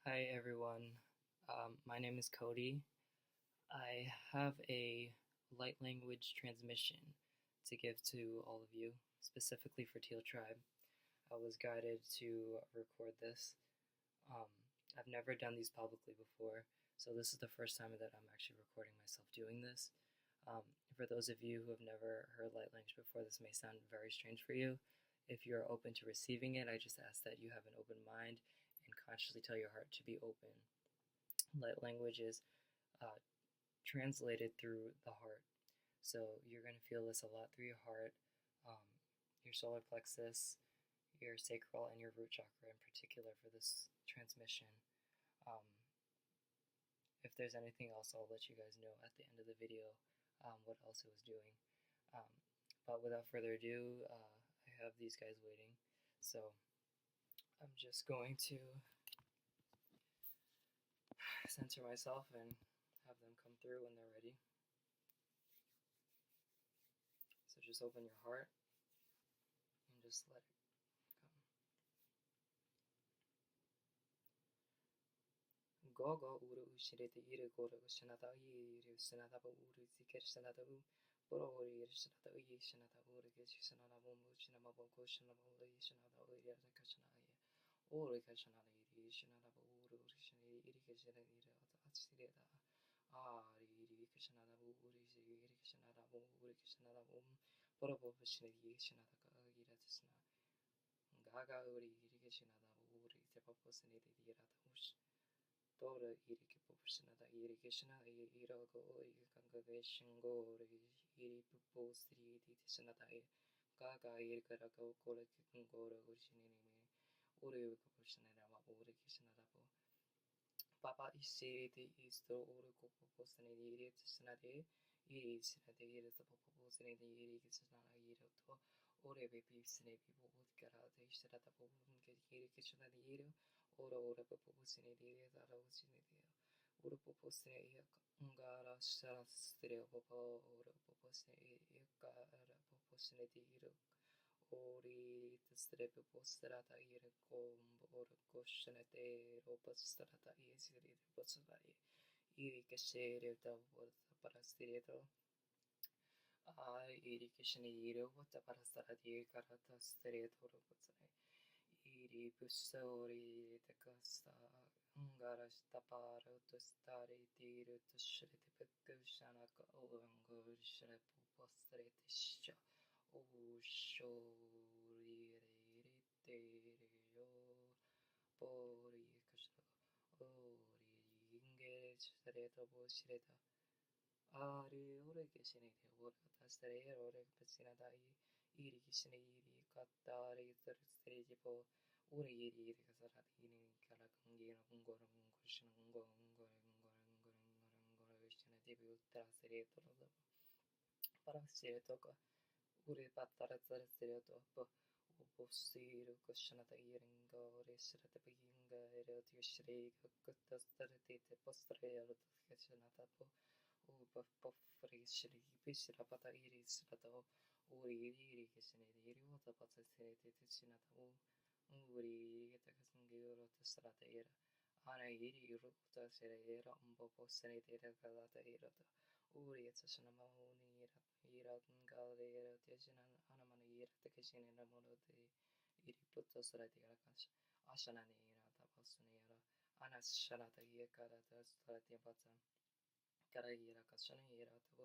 Hi everyone, my name is Cody. I have a light language transmission to give to all of you, specifically for Teal Tribe. I was guided to record this. I've never done these publicly before, so this is the first time that I'm actually recording myself doing this. For those of you who have never heard light language before, this may sound very strange for you. If you're open to receiving it, I just ask that you have an open mind and consciously tell your heart to be open. Light language is translated through the heart. So you're going to feel this a lot through your heart, your solar plexus, your sacral, and your root chakra in particular for this transmission. If there's anything else, I'll let you guys know at the end of the video what else it was doing. But without further ado, I have these guys waiting. So I'm just going to center myself and have them come through when they're ready. So just open your heart and just let it come. Gogo uru ushirete ire gora ushanata iri ushanata ba uru zikir shanata u boro uri shanata u yi shanata uru geshi shanata bu mu shanama bu ko shanama uri shanata uri yara kashana ye uri kashana iri shanata bu uru shani iri kashana iri atsireta iri kashana bu uri iri kashana bu uri kashana bu boro bu shani yi shanata ka ira tsna gaga uri iri kashana bu uri zepapo sani iri rata ush Dora iriki popushanada irrigation irago congregation go iri pupo sri tishanada gaga irikarago koraki kungora gushinini uri popushanada ma uri kishanada po papa isiri isto uri popusani iri tishanade iri tishanade iri popusani iri kishanada iri to uri bepisani people kara tishanada po iri kishanada iri ora popusini dire dara usini dia ora popusini ngara shastre popo ora popusini kara popusini dire ori tstre popustra ta ire kom ora koshne te popustra ta isiri popustra iri kesere ta para stireto iri keshni ire vota para stara di karata stireto popusini iri pusori te kasta ngaras tapara to stare tiru to shrete petushana ka olangur shre postre tisha o shori rite yo pori kashta ori ingere shreta bo shreta ari ore keshine te ora tastre ore pesina dai iri kishine iri kattari stre tipo uri iri kasara ini kala kungina kungora kungorshina kungora vishina devi uttara sereto para sereto ka uri pattara tsara sereto po uposiru kushana ta iringa uri shrata paginga ere tishri kutta starate te postre ero kashana ta po pofri shri bishra pata iri shrata uri iri kishine iri wata pata serete tishina ta uri ta kasungiro ta strata era ana iri iro ta serera umbo posene te galata era ta uri ta shana mauni ira ngale era te shana ana mana ira te kishine na mono te iri putta strata era kas ashana ne era ta posene era ana shana ta ye kara ta strata pata kara era kasana era ta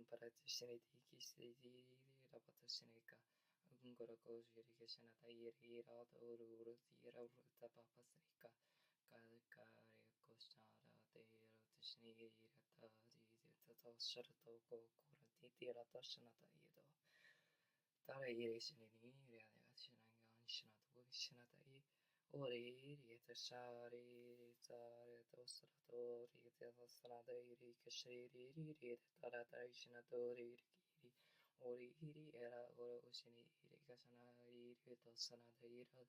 para te shine ti kisi ira pata shine ka Gungora goes irrigation at a year out or Ruthira Ruta Papasrika Kalkari Kostara de Rotishni Rata the Sharto Kurati Ratashanata Yedo Tara irrigation in Iriation and Shinatu Shinatai Ori Yeta Shari Tare Tosrato Rita Strada Irikashiri Tarata Shinatori ori iri era ora usini iri kasana iri tosana da ira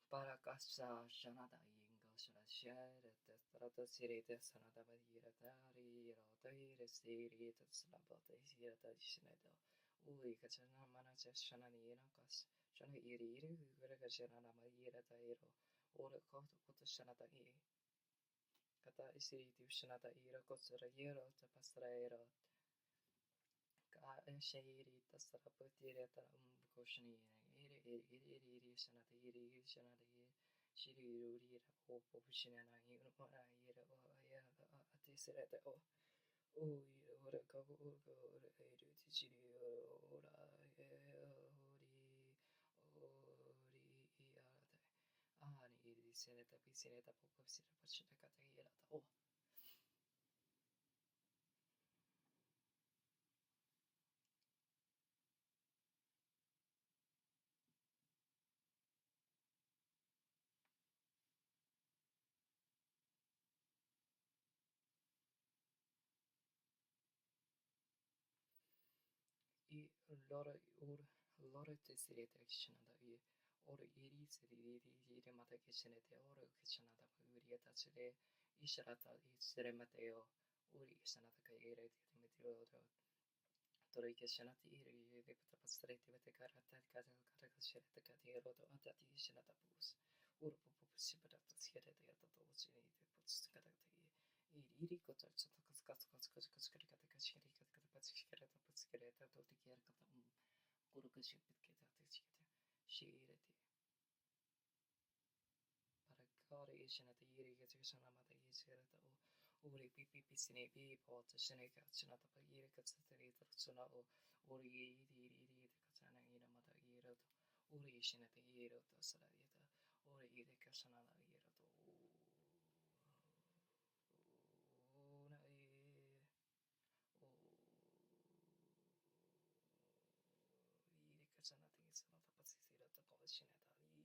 para kasa shana da inga shana shara da strata siri da sana da ira da ira da ira siri da sana da ira da shana da ui kasana mana shana ni ira kas shana iri iri ira kasana na ira da ira 俺がことしなだいkata isiri divshanata ira kotsura yero tapasra ero ka shairi tasara putire tara koshni iri shanata iri shanata shiri ruri ra po pushina na ira ira ya atisere o ora ka ora iri shiri ora iri seneta pisineta poco sira pachita kata ira ta loro te sirete kishanada or iri siriri mata kishanete or kishanada uri tachire isharata isere mateo uri kishanata ka ire metiro toro kishanati iri de tapasrete vete karata kata kashirete ka iro to atati kishanata pus ur popo sibata sirete yata to usini de puts kata iri kota chata kata kashiri kata kashiri to tikir kata guru kashipit kata tikita shirete para kare ishanata iri kata kashana mata isirata uri pipi pisine pi pota shine kachanata pa iri kata tsuna uri iri kachana ira mata ira to uri ishanata ira to sarayata uri iri kashana ira to sana ting sana tapos sira to kawashina tali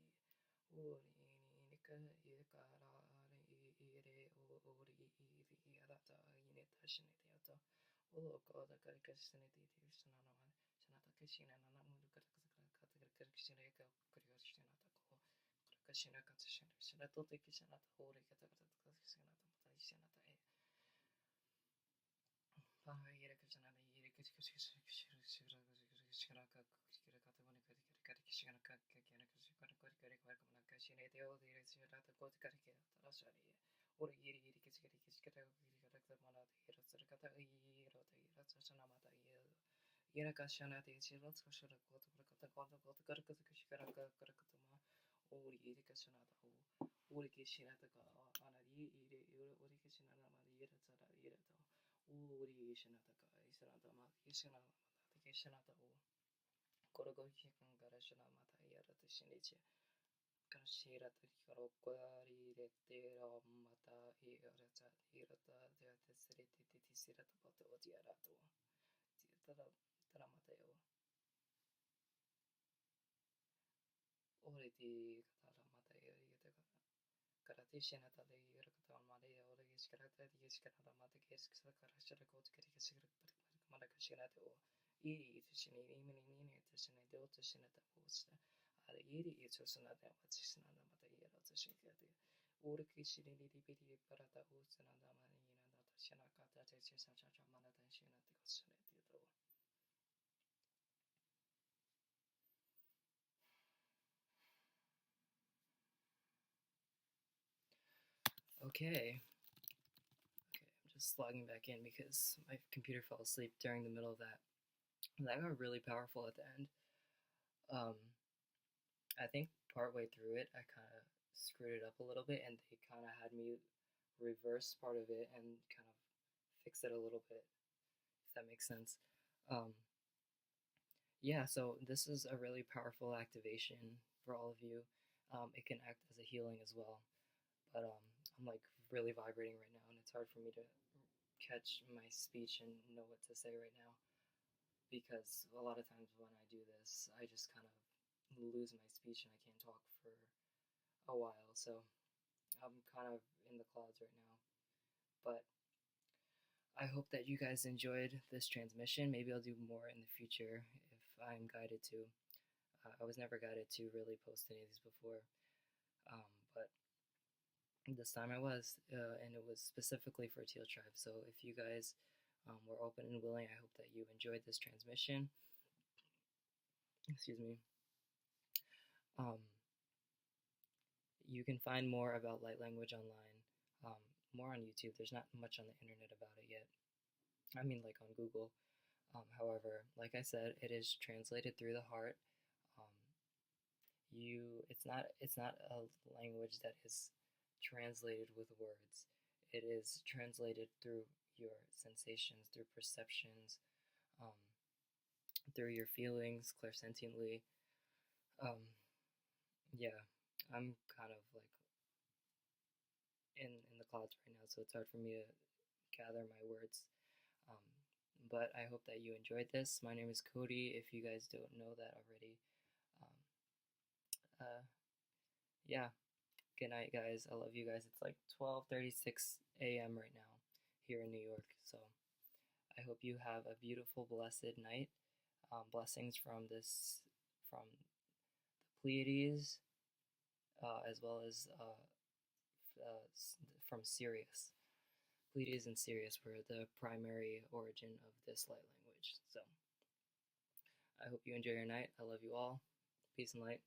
uri nika ikara ire uri iri arata ine tashine teato ulo ko da karikashine ti sana naman sana takashina na namu kata kashina ka karikashina ta ko karikashina kashina sana to tekishina ta uri kata kashina ta matashina ta ire kashina ire kashina Ira kashana te shirat kashara kota prakata kota kota karakata kashikara karakatama uri iri kashana ta uri kishina ta ka anari uri kishina na mari ira tsara ira ta uri ishina ta ka ishina ta ma ishina ta kishina ta korogo hikan garashana mata ira ta shinichi kashira ta karo kwari rete ra mata ira ta de te siriti ti sira ta pato odiara to tara mata yo ore ti katara mata yo yete karate shena ta le ira kata mare ore iskara ta di iskara mata ke iskara karashara ko tkari iskara mara kashira to iri itu shini ini itu shini de oto shina ta posta are iri itu shina da mata shina da mata ira to shina de ore ki shini di biri parata usana da mani ina da ta shina kata te shina cha mana ta shina te ko shina te to Okay, I'm just logging back in because my computer fell asleep during the middle of that. That got really powerful at the end. I think partway through it, I kind of screwed it up a little bit, and they kind of had me reverse part of it and kind of fix it a little bit, if that makes sense. Yeah, so this is a really powerful activation for all of you. It can act as a healing as well, but I'm like really vibrating right now, and it's hard for me to catch my speech and know what to say right now, because a lot of times when I do this, I just kind of lose my speech and I can't talk for a while, so I'm kind of in the clouds right now. But I hope that you guys enjoyed this transmission. Maybe I'll do more in the future if I'm guided to. I was never guided to really post any of these before, but this time I was, and it was specifically for Teal Tribe. So if you guys were open and willing, I hope that you enjoyed this transmission. Excuse me. You can find more about light language online, more on YouTube. There's not much on the internet about it yet. I mean, like on Google. However, like I said, it is translated through the heart. Um, it's not a language that is translated with words. It is translated through your sensations, through perceptions, um, through your feelings, clairsentiently. Um, yeah, I'm kind of like in the clouds right now, so it's hard for me to gather my words. Um, but I hope that you enjoyed this. My name is Cody. If you guys don't know that already, um, uh, yeah. Good night, guys. I love you guys. It's like 12:36 a.m. right now here in New York. So I hope you have a beautiful, blessed night. Blessings from the Pleiades, as well as from Sirius. Pleiades and Sirius were the primary origin of this light language. So I hope you enjoy your night. I love you all. Peace and light.